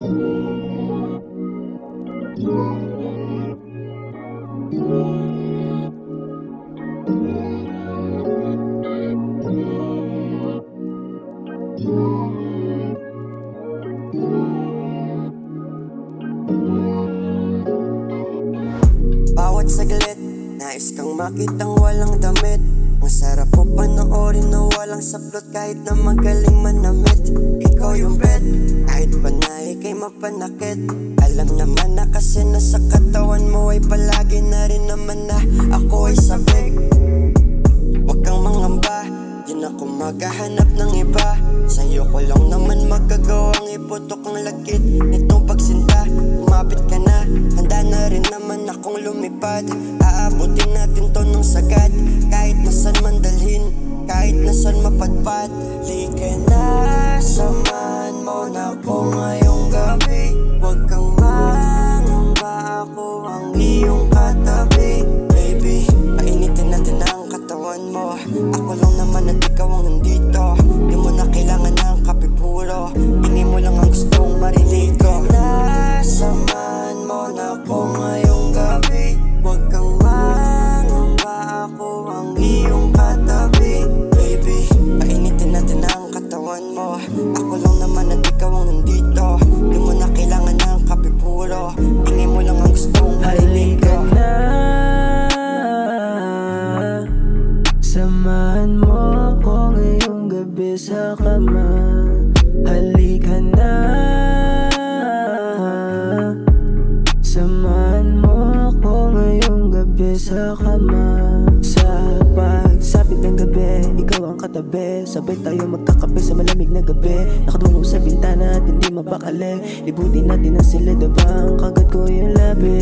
Bawat saglit, nais kang makitang walang damit. Ang sarap po panoorin na walang saplot kahit na magaling manamit. Ikaw yung bet, kahit panay kay mapanakit. Alam naman na kasi nasa katawan mo ay palagi na rin naman na ako ay sabik. Huwag kang mangamba, di na ako maghahanap ng iba. Sa'yo ko lang naman magagawang iputok ang lagkit nitong pagsinta. Umapit ka na, handa na rin naman akong lumipad. Aabutin natin to ng sagad, kahit nasan man dalhin, kahit nasan mapadpad. Lika na, samahan mo na ko ngayong gabi. Huwag kang mangamba, ako ang iyong katabi. Baby, painitin natin ang katawan mo. Ako lang naman at ikaw ang nandito. Di mo na kailangan ng kape puro, hingi mo lang ang gustong marinig ko. Samahan mo na ko ngayong gabi. Huwag kang mangamba, ako ang iyong katabi. Baby, painitin natin ang katawan mo. Ako lang naman at ikaw ang nandito. Di mo na kailangan ng kape puro, hingi mo lang ang gustong marinig ko. Samahan mo ako ngayong gabi sa kama. Halika na, samahan mo ako ngayong gabi sa kama. Sa pagsapit ng gabi, ikaw ang katabi. Sabay tayo magkakape sa malamig na gabi. Nakadunong sa bintana at hindi mabakali. Libutin natin ang silid habang kagat ko yung labi.